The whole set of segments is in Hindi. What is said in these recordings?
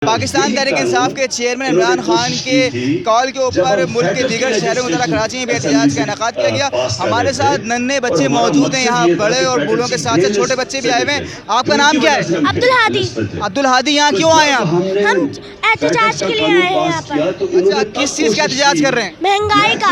पाकिस्तान तहरीक इंसाफ के चेयरमैन इमरान खान के कॉल के ऊपर मुल्क के दीगर शहरों में कराची में भी एहतजाज का इनेकाद किया गया। हमारे साथ नन्हे बच्चे मौजूद हैं, यहाँ बड़े और बूढ़ों के साथ साथ छोटे बच्चे भी आए हुए हैं। आपका नाम क्या है? अब्दुल हादी। अब्दुल हादी, यहाँ क्यों आए आप? हम एहतजाज के लिए आए हैं यहाँ पर। अच्छा, किस चीज़ का एहतजाज कर रहे हैं? महंगाई का।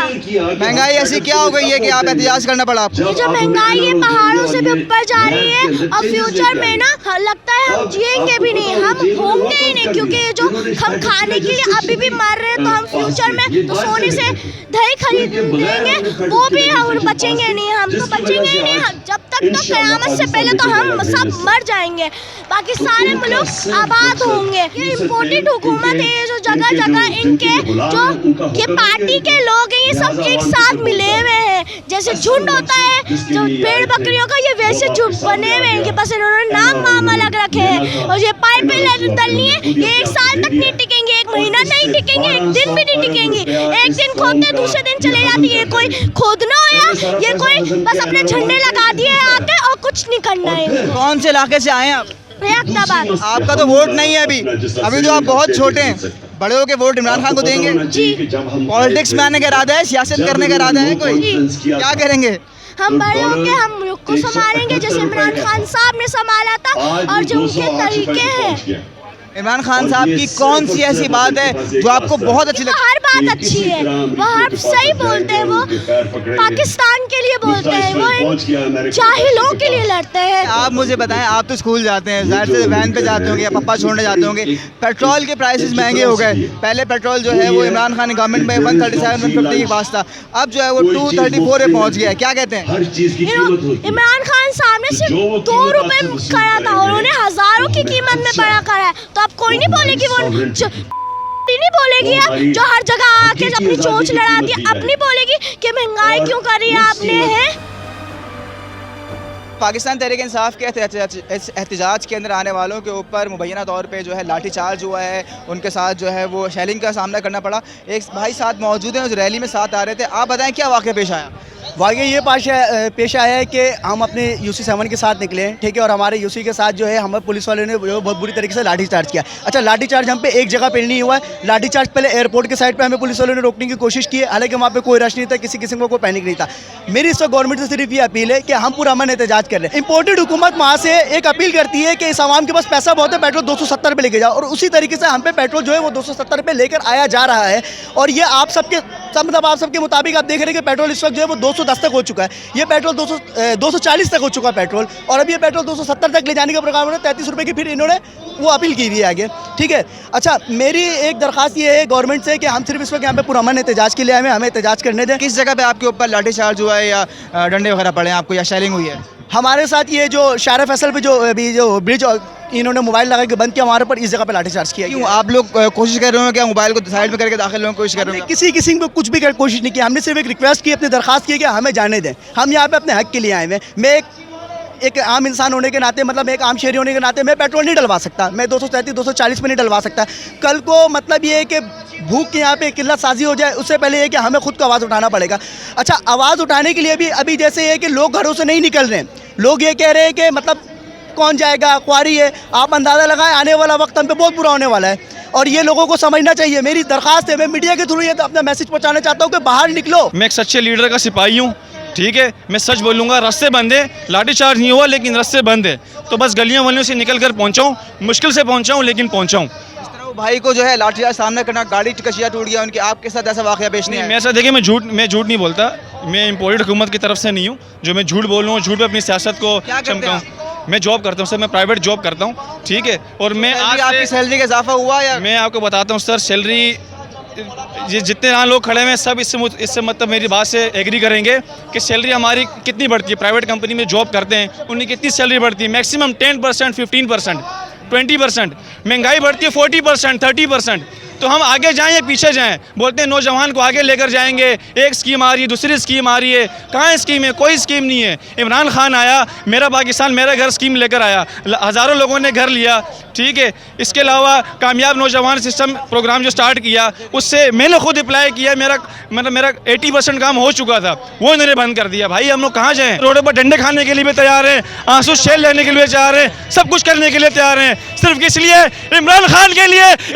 महंगाई ऐसी क्या हो गई है कि आप एहतजाज करना पड़ा आपको? ये जो महंगाई है पहाड़ों से भी ऊपर जा रही है और फ्यूचर में ना लगता है हम जिएंगे भी नहीं, हम होंगे ही नहीं, क्योंकि ये जो हम खाने के लिए अभी भी मर रहे हैं तो हम फ्यूचर में तो सोने से दही खरीद लेंगे, वो भी हम बचेंगे नहीं, हम तो बचेंगे ही नहीं। जब तक तो क़यामत से पहले तो हम सब मर जाएंगे, बाकी सारे मुल्क आबाद होंगे। ये इम्पोर्टेड हुकूमत है, ये जो जगह जगह इनके जो ये पार्टी के लोग हैं ये सब एक साथ मिले हुए हैं, जैसे झुंड होता है जो भेड़ बकरियों का, ये वैसे झुंड बने हुए हैं। बस इन्होंने नाम वाम अलग रखे हैं और ये पाइपें डलनी है, ये एक साल तक नहीं टिकेंगे, एक महीना नहीं टिकेंगे, एक दिन भी नहीं टिकेंगी। एक दिन खोदते दूसरे दिन चले जाती है। कोई खोदना हो या ये कोई बस अपने झंडे लगा दिए आके और कुछ नहीं करना है। कौन से इलाके से आए हैं आप? आपका तो वोट नहीं है अभी तो आप बहुत छोटे हैं। बड़े हो के वोट इमरान खान को देंगे? जी। पॉलिटिक्स में आने का इरादा है, सियासत करने का इरादा है कोई? क्या करेंगे? हम बड़े होके हम मुल्क को संभालेंगे जैसे इमरान खान साहब ने संभाला था और जो उनके तरीके हैं। इमरान खान साहब की कौन सी ऐसी बात है जो आपको बहुत अच्छी लगती है? हर बात अच्छी है, वो हर सही बोलते हैं, वो पाकिस्तान के लिए बोलते हैं, वो इन जाहिलों के लिए लड़ते हैं। आप मुझे बताएं, आप तो स्कूल जाते हैं, जाहिर से वैन पे जाते होंगे या पप्पा छोड़ने जाते होंगे। पेट्रोल के प्राइसेस महंगे हो गए। पहले पेट्रोल जो है वो इमरान खान गवर्नमेंट में 137 150 के पास था, अब जो है वो 234 पे पहुँच गया है। क्या कहते हैं? इमरान खान साहब ने सिर्फ 2 रुपए करा था, उन्होंने हजारों की कीमत में बड़ा करा है, तो अब कोई नहीं बोलेगी, वो नहीं बोलेगी जो हर जगह आके अपनी चोंच लड़ाती है, अपनी बोलेगी कि महंगाई क्यों कर रही है आपने है। पाकिस्तान तहरीक इंसाफ के एहतजाज के अंदर आने वालों के ऊपर मुबैना तौर पे जो है लाठी चार्ज हुआ है, उनके साथ जो है वो शेलिंग का सामना करना पड़ा। एक भाई साथ मौजूद हैं, उस रैली में साथ आ रहे थे। आप बताएं क्या वाक़या पेश आया? वाकई ये पेश आया है कि हम अपने UC 7 के साथ निकले हैं, ठीक है, और हमारे UC के साथ जो है हमें पुलिस वाले ने बहुत बुरी तरीके से लाठी चार्ज किया। अच्छा, लाठी चार्ज हम पे एक जगह पे नहीं हुआ है, लाठी चार्ज पहले एयरपोर्ट के साइड पे हमें पुलिस वालों ने रोकने की कोशिश की है, हालांकि वहाँ पे कोई रश नहीं था, किसी किस्म का कोई पैनिक नहीं था। मेरी इस वक्त गवर्नमेंट से सिर्फ ये अपील है कि हम पूरा अमन एहतजाज कर रहे हैं। इंपोर्टेड हुकूमत वहाँ से एक अपील करती है कि इस आवाम के पास पैसा बहुत है, पेट्रोल 270 पे लेके जाओ, और उसी तरीके से हम पे पेट्रोल जो है वो 270 पे लेकर आया जा रहा है। और ये आप सबके मुताबिक आप देख रहे हैं कि पेट्रोल इस वक्त जो है वो 210 तक हो चुका है। ये पेट्रोल 240 तक हो चुका पेट्रोल, और अभी ये पेट्रोल 270 तक ले जाने का प्रोग्राम उन्होंने 33 रुपये की फिर इन्होंने वो अपील की हुई है आगे, ठीक है। अच्छा, मेरी एक दरख्वास्त ये है गवर्नमेंट से कि हम सिर्फ इस वक्त यहाँ पे पुरअमन एहतजाज के लिए आए हैं, हमें एहतजाज करने दें। किस जगह पे आपके ऊपर लाठी चार्ज हुआ है या डंडे वगैरह पड़े हैं आपको, या शेलिंग हुई है? हमारे साथ ये जो शारा फैसल पे जो अभी जो ब्रिज इन्होंने मोबाइल लगा के बंद किया, हमारे पर इस जगह पे लाठी चार्ज किया। क्यों आप लोग कोशिश कर रहे हो क्या मोबाइल को साइड में करके दाखिल होने की कोशिश कर रहे हो? किसी पे कुछ भी कोशिश नहीं की, हमने सिर्फ एक रिक्वेस्ट की, अपनी दरख्वास्त की कि हमें जाने दें, हम यहाँ पे अपने हक के लिए आए हैं। मैं एक आम इंसान होने के नाते, मतलब एक आम शहरी होने के नाते मैं पेट्रोल नहीं डलवा सकता, मैं 233 240 में नहीं डलवा सकता। कल को मतलब ये है कि भूख के यहाँ पे किल्लत साजी हो जाए, उससे पहले ये कि हमें खुद को आवाज़ उठाना पड़ेगा। अच्छा, आवाज़ उठाने के लिए भी अभी जैसे ये कि लोग घरों से नहीं निकल रहे हैं, लोग ये कह रहे हैं कि मतलब कौन जाएगा, क्वारी है। आप अंदाज़ा लगाएं आने वाला वक्त हम पे बहुत बुरा होने वाला है, और ये लोगों को समझना चाहिए। मेरी दरख्वास्त है, मैं मीडिया के थ्रू ये तो अपना मैसेज पहुंचाना चाहता हूँ कि बाहर निकलो। मैं एक सच्चे लीडर का सिपाही हूँ, ठीक है, मैं सच बोलूँगा। रास्ते बंद है, लाठी चार्ज नहीं हुआ लेकिन रास्ते बंद है, तो बस गलियों वलियों से निकल कर पहुँचाऊँ, मुश्किल से पहुँचाऊँ लेकिन पहुँचाऊँ। भाई को जो है लाठीचार्ज सामना करना, गाड़ी कशिया टूट गया उनकी, आपके साथ ऐसा वाक़या पेश नहीं है? मेरे साथ देखिए, मैं झूठ नहीं बोलता, मैं इम्पोर्टेड हुकूमत की तरफ से नहीं हूँ जो मैं झूठ बोल रहा हूँ, झूठ पे अपनी सियासत को चमकाऊँ। मैं जॉब करता हूँ सर, मैं प्राइवेट जॉब करता हूँ, ठीक है, और मैं आज आपकी सैलरी का इजाफा हुआ या? मैं आपको बताता हूँ सर, सैलरी जितने यहाँ लोग खड़े हैं सब इससे मतलब मेरी बात से एग्री करेंगे कि सैलरी हमारी कितनी बढ़ती है। प्राइवेट कंपनी में जॉब करते हैं, उनकी कितनी सैलरी बढ़ती है? मैक्सिमम 10%, 15%, 20%। महंगाई बढ़ती है 40%, 30%। तो हम आगे जाएं या पीछे जाएं? बोलते हैं नौजवान को आगे लेकर जाएंगे, एक स्कीम आ रही है, दूसरी स्कीम आ रही है। कहाँ स्कीम है? कोई स्कीम नहीं है। इमरान खान आया, मेरा पाकिस्तान मेरा घर स्कीम लेकर आया, हज़ारों लोगों ने घर लिया, ठीक है। इसके अलावा कामयाब नौजवान सिस्टम प्रोग्राम जो स्टार्ट किया, उससे मैंने खुद अप्लाई किया, मेरा 80% काम हो चुका था, वो इन्होंने बंद कर दिया। भाई हम लोग कहाँ जाएँ? रोडों पर डंडे खाने के लिए भी तैयार हैं, आंसू शेल लेने के लिए तैयार हैं, सब कुछ करने के लिए तैयार हैं, सिर्फ किस लिए? इमरान खान के लिए,